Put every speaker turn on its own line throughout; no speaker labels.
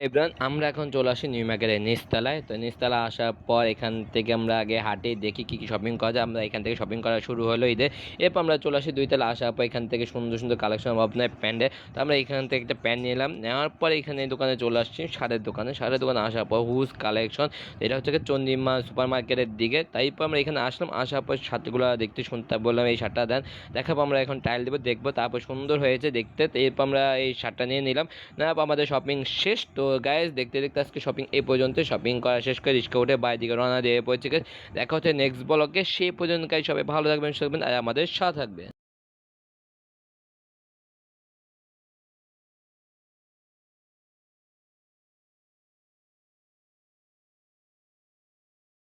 এবার আমরা এখন চলে আসি নিউ মার্কেটের নিচতলায়। তো নিচতলা আসার পর এখান থেকে আমরা আগে হাটে দেখি কি কি শপিং করা যায়। আমরা এখান থেকে শপিং করা শুরু হলো ঈদে। এরপর আমরা চলে আসি দুইতলা আসার পর এখান থেকে সুন্দর সুন্দর কালেকশন আপনার প্যান্টের। তো আমরা এখান থেকে একটা প্যান্ট নিলাম, নেওয়ার পর এখানে দোকানে চলে আসছি শার্টের দোকানে আসার পর হুজ কালেকশন। এটা হচ্ছে চন্দ্রিমা সুপার মার্কেটের দিকে। তাইপর আমরা এখানে আসলাম, আসার পর শার্টগুলো দেখতে শুনতে বললাম এই শার্টটা দেন, দেখাবো। আমরা এখন ট্রায়াল দেবো, দেখবো, তারপর সুন্দর হয়েছে দেখতে। তো এরপর আমরা এই শার্টটা নিয়ে নিলাম। না আমাদের শপিং শেষ। তো গাইজ দেখতে দেখতে আজকে শপিং এই পর্যন্ত। শপিং করা শেষ করে রিক্সা উঠে বাইরের দিকে রওনা দিয়ে পড়ছে। দেখা হচ্ছে নেক্সট ব্লগে। সেই পর্যন্ত গাইজ সবাই ভালো থাকবেন, সুস্থ থাকবেন আর আমাদের সাথে থাকবেন।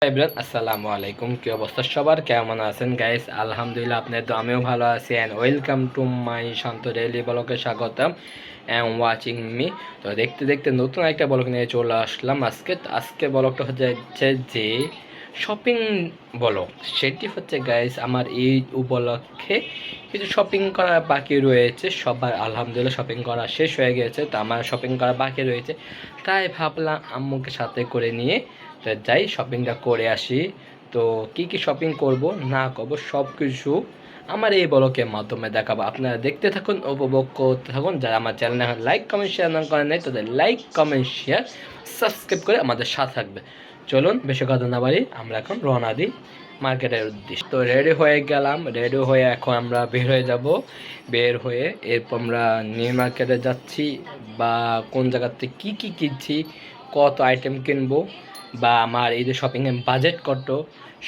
এভরিওয়ান আসসালামু আলাইকুম, কি অবস্থা সবার, কেমন আছেন গাইস? আলহামদুলিল্লাহ, আপনার তো আমিও ভালো আছি। And welcome to my Shanto daily ব্লগে স্বাগতম অ্যান্ড ওয়াচিং মি। তো দেখতে দেখতে নতুন একটা ব্লগ নিয়ে চলে আসলাম আজকে ব্লগটা হচ্ছে যে শপিং ব্লগ। সেটি হচ্ছে গাইস আমার এই উপলক্ষে কিছু শপিং করা বাকি রয়েছে। সবার আলহামদুলিল্লাহ শপিং করা শেষ হয়ে গেছে, তো আমার শপিং করা বাকি রয়েছে। তাই ভাবলাম আম্মুকে সাথে করে নিয়ে তো যাই শপিংটা করে আসি। তো কি কি শপিং করব না করব সব কিছু আমার এই ব্লগের মাধ্যমে দেখাবো। আপনারা দেখতে থাকুন, উপভোগ করতে থাকুন। যারা আমার চ্যানেলে এখন লাইক কমেন্ট শেয়ার না করেন নাই, তাদের লাইক কমেন্ট শেয়ার সাবস্ক্রাইব করে আমাদের সাথে থাকবে। চলুন বেশি কথা না বাড়ি, আমরা এখন রওনা দিই মার্কেটের উদ্দেশ্যে। তো রেডি হয়ে গেলাম, রেডি হয়ে এখন আমরা বের হয়ে যাব। বের হয়ে এরপর আমরা নিউ মার্কেটে যাচ্ছি, বা কোন জায়গাতে কি কি কিনছি, কত আইটেম কিনবো, বা আমার এই যে শপিংয়ের বাজেট কত,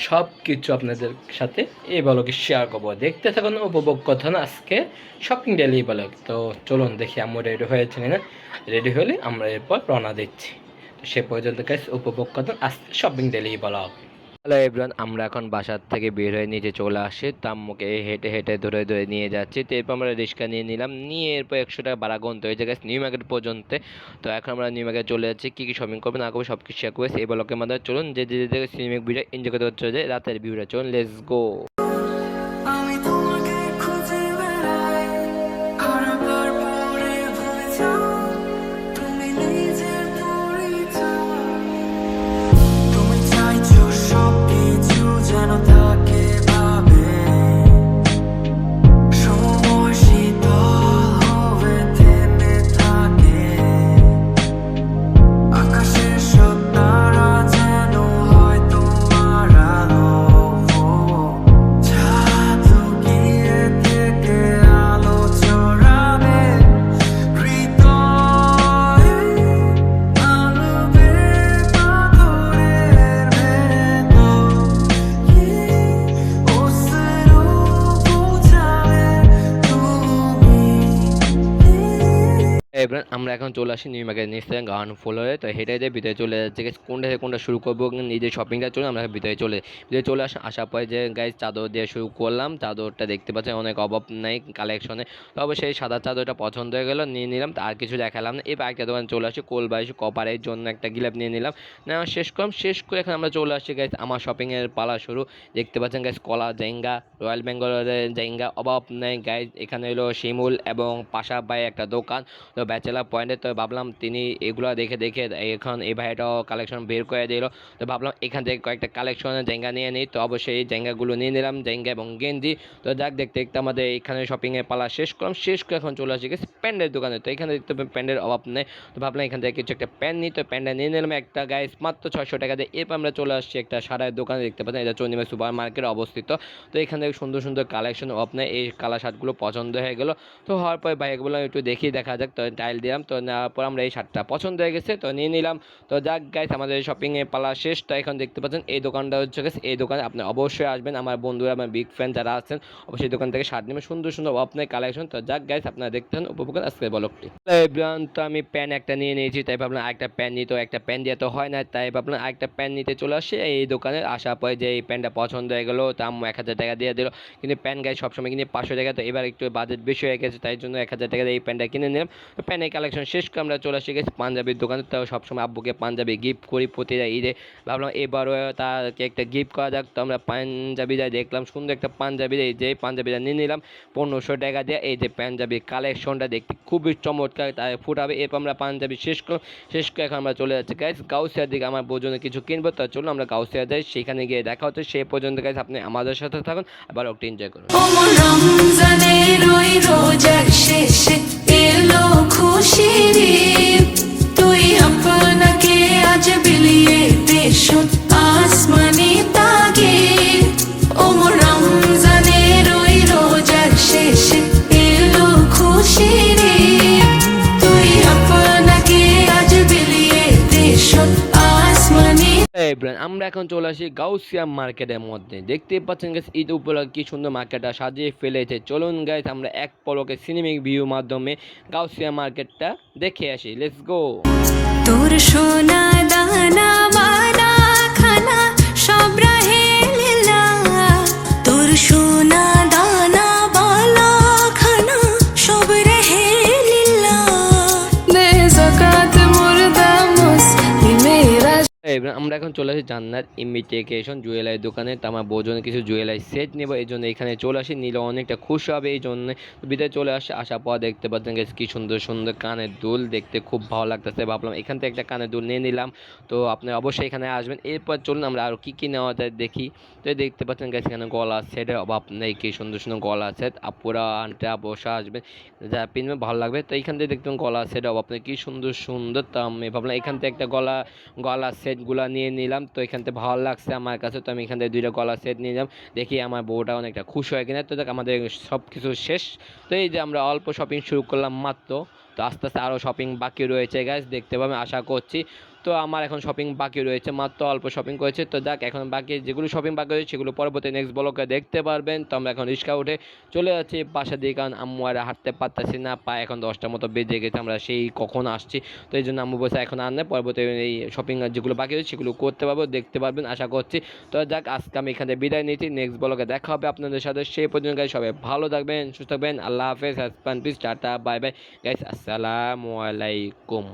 সব কিছু আপনাদের সাথে এই ব্লগে শেয়ার করবো। দেখতে থাকুন, উপভোগ করতে না আজকে শপিং ডেলি ব্লগ। তো চলুন দেখি আম্মু রেডি হয়েছে না। রেডি হলে আমরা এরপর রওনা দিচ্ছি। তো সে পর্যন্ত কাছে উপভোগ করতেন আজকে shopping daily blog. Hello everyone, আমরা এখন বাসার থেকে বের হয়ে নিচে চলে আসি। তো আম্মুকে হেঁটে হেঁটে ধরে ধরে নিয়ে যাচ্ছি। তো এরপর আমরা রিক্সা নিয়ে নিলাম, নিয়ে এরপর 100 টাকা ভাড়া গুনতে হয়েছে গেছে নিউ মার্কেট পর্যন্ত। তো এখন আমরা নিউ মার্কেট চলে যাচ্ছি। কী কী শপিং করবো না করবো সব কিছু শেয়ার করেছি এই ব্লগের মাধ্যমে। চলুন যে যে যে সিনেমিক ভিডিও এনজয় করতে হচ্ছে যে রাতের ভিউটা, চলুন লেটস গো। এবার আমরা এখন চলে আসি নিউ মার্কেট নিচে গ্রাউন্ড ফ্লোরে। তো হেঁটে যেয়ে ভিতরে চলে যাচ্ছে। কোনটা থেকে কোনটা শুরু করবো নিজের শপিংটা চলে আমরা ভিতরে চলে আসার পরে যে গাইজ চাদর দিয়ে শুরু করলাম। চাদরটা দেখতে পাচ্ছেন অনেক অভাব নাই কালেকশনে। তবে সেই সাদা চাদরটা পছন্দ হয়ে গেল, নিয়ে নিলাম। আর কিছু দেখালাম না। এবার একটা দোকান চলে আসি, কোলবাইশ কপারের জন্য একটা গিলাপ নিয়ে নিলাম। নেওয়া শেষ করে এখন আমরা চলে আসছি গাইজ আমার শপিংয়ের পালা শুরু। দেখতে পাচ্ছেন গাইজ কলা জেঙ্গা, রয়্যাল বেঙ্গলের জেঙ্গা অভাব নেই গাইজ। এখানে হলো শিমুল এবং পাশা ভাই একটা দোকান, তো ব্যাচেলার পয়েন্টে। তো ভাবলাম তিনি এগুলো দেখে দেখে এখন এই ভাইটাও কালেকশন বের করে দিল। তো ভাবলাম এখান থেকে কয়েকটা কালেকশনের জায়গা নিয়ে নিই। তো অবশ্যই এই জায়গাগুলো নিয়ে নিলাম, জায়গা এবং গেঞ্জি। তো যাক দেখতে দেখতে আমাদের এখানে শপিংয়ের পালা শেষ করলাম। শেষ করে এখন চলে আসি গেছি প্যান্টের দোকানে। তো এখানে দেখতে প্যান্টের অভাব নেই। তো ভাবলাম এখান থেকে কিছু একটা প্যান্ট নিই। তো প্যান্টটা নিয়ে নিলাম একটা গাইস মাত্র 600 টাকা দিয়ে। এরপর আমরা চলে আসছি একটা শার্টের দোকানে। দেখতে পাচ্ছেন এটা চন্দ্রিমা সুপার মার্কেটে অবস্থিত। তো এখান থেকে সুন্দর সুন্দর কালেকশন অভাব নেই। এই কালার শার্টগুলো পছন্দ হয়ে গেল। তো হওয়ার পরে ভাইকে বললাম একটু দেখি দেখা যাক। তো টাইল দিলাম। তো নেওয়ার পর আমরা এই শার্টটা পছন্দ হয়ে গেছে, তো নিয়ে নিলাম। তো যাক গাইস আমাদের শপিংয়ের পালা শেষ। তো এখন দেখতে পাচ্ছেন এই দোকানটা হচ্ছে গেছে, এই দোকানে আপনি অবশ্যই আসবেন। আমার বন্ধুরা, আমার বিগ ফ্যান যারা আছেন, অবশ্যই দোকান থেকে শার্ট নেবেন। সুন্দর সুন্দর আপনার কালেকশন। তো যাক গাইস আপনারা দেখতেন উপভোগ আজকের ব্লগটি। তো আমি প্যান একটা নিয়ে নিয়েছি, তাই ভাবলাম আরেকটা প্যান নিতে। একটা প্যান দিয়ে তো হয় না, তাই ভাবলাম আরেকটা প্যান নিতে চলে আসি এই দোকানে। আসার পরে যে এই প্যানটা পছন্দ হয়ে গেলো, তা 1000 টাকা দিয়ে দিল। কিন্তু প্যান গাইস সবসময় কিনে 500 টাকা। তো এবার একটু বাজেট বেশি হয়ে গেছে, তাই জন্য 1000 টাকা দিয়ে এই প্যানটা কিনে নিলাম। তো প্যানের কালেকশন শেষ করে আমরা চলে আসি গেছি পাঞ্জাবির দোকানে। তো সবসময় আব্বুকে পাঞ্জাবি গিফট করি প্রতিটা ঈদে, ভাবলাম এবারও তাকে একটা গিফট করা যাক। তো আমরা পাঞ্জাবিটা দেখলাম, সুন্দর একটা পাঞ্জাবি, এই যে পাঞ্জাবিটা নিয়ে নিলাম 1500 টাকা দিয়ে। এই যে পাঞ্জাবি কালেকশনটা দেখতে খুবই চমৎকার, তাই ফুটাবে। এরপর আমরা পাঞ্জাবি শেষ করে এখন আমরা চলে যাচ্ছি গাইস গাউসিয়ার দিকে। আমার বোঝনে কিছু কিনবো, তো চলুন আমরা গাউসিয়া যাই, সেখানে গিয়ে দেখা হচ্ছে। সেই পর্যন্ত গাইস আপনি আমাদের সাথে থাকুন, আবার একটু এনজয় করুন।
রমজানের ওই রোজার শেষে এলো খুশির ঈদ, তুই আপনাকে আজ বিলিয়ে দেশ আসমানি তাগিদ। রমজানের ওই রোজার শেষে এলো খুশির ঈদ, তুই আপনাকে আজ বিলিয়ে দেশ আসমানি।
আমরা এখন চলে আসি গাউসিয়া মার্কেটের মধ্যে। দেখতেই পাচ্ছেন গাইস ঈদ উপলক্ষে কি সুন্দর মার্কেটটা সাজিয়ে ফেলেছে। চলুন গাইস আমরা এক পলকে সিনেমিক ভিউ মাধ্যমে গাউসিয়া মার্কেটটা দেখে আসি, লেটস গো।
তোর সোনা দানা বানা খানা সব রাহে লীলা, তোর সোনা দানা বালা খানা সব রাহে লীলা, দে যাকাত মুর্দা মুসলিমেরা।
আমরা এখন চলে আসি জান্নাত ইমিটেশন জুয়েলারি দোকানে। তো আমার বোঝনে কিছু জুয়েলারি সেট নেব, এই জন্য এখানে চলে আসি, নিলে অনেকটা খুশি হবে, এই জন্য ভিতরে চলে আসে। আসার পর দেখতে পাচ্ছেন কি সুন্দর সুন্দর কানের দুল, দেখতে খুব ভালো লাগতেছে। ভাবলাম এখান থেকে একটা কানের দুল নিয়ে নিলাম। তো আপনি অবশ্যই এখানে আসবেন। এরপর চলুন আমরা আরও কী নেওয়া যায় দেখি। তো দেখতে পাচ্ছেন গাছ এখানে গলা সেটের অভাব নেই, কি সুন্দর সুন্দর গলা সেট। আপুরা আন্টি বসে আসবেন, যা পিনবে ভালো লাগবে। তো এখান থেকে দেখবেন গলা সেট অভাব নেই, কি সুন্দর সুন্দর। তো আমি ভাবলাম এখান থেকে একটা গলা সেটগুলো নিয়ে নিলাম। তো এখান থেকে ভালো লাগছে আমার কাছে, তো আমি এখান থেকে 2টা গলা সেট নিলাম। দেখি আমার বউটা অনেকটা খুশি হয় কিনা। তো দেখ আমাদের সব কিছু শেষ। তো এই যে আমরা অল্প শপিং শুরু করলাম মাত্র, তো আস্তে আস্তে আরও শপিং বাকি রয়েছে গাইস, দেখতে পাবেন আশা করছি। তো আমার এখন শপিং বাকি রয়েছে, মাত্র অল্প শপিং করেছে। তো দেখ এখন বাকি যেগুলো শপিং বাকি রয়েছে সেগুলো পরবর্তী নেক্সট ব্লগে দেখতে পারবেন। তো আমরা এখন রিক্সা উঠে চলে যাচ্ছি বাসা দিয়ে, কারণ আম্মু আর হাঁটতে পারতেছি না, পায়ে এখন 10টার মতো বেজে গেছে, আমরা সেই কখন আসছি। তো এই জন্য আম্মু বসে এখন আনলে পরবর্তী এই শপিং যেগুলো বাকি রয়েছে সেগুলো করতে পারবো, দেখতে পারবেন আশা করছি। তো যাক আজকে আমি এখানে বিদায় নিচ্ছি, নেক্সট ব্লগে দেখা হবে আপনাদের সাথে। সেই পর্যন্ত গাইস সবাই ভালো থাকবেন, সুস্থ থাকবেন, আল্লাহ হাফেজ, হ্যাসপান peace, tata bye bye guys, আসসালামু আলাইকুম।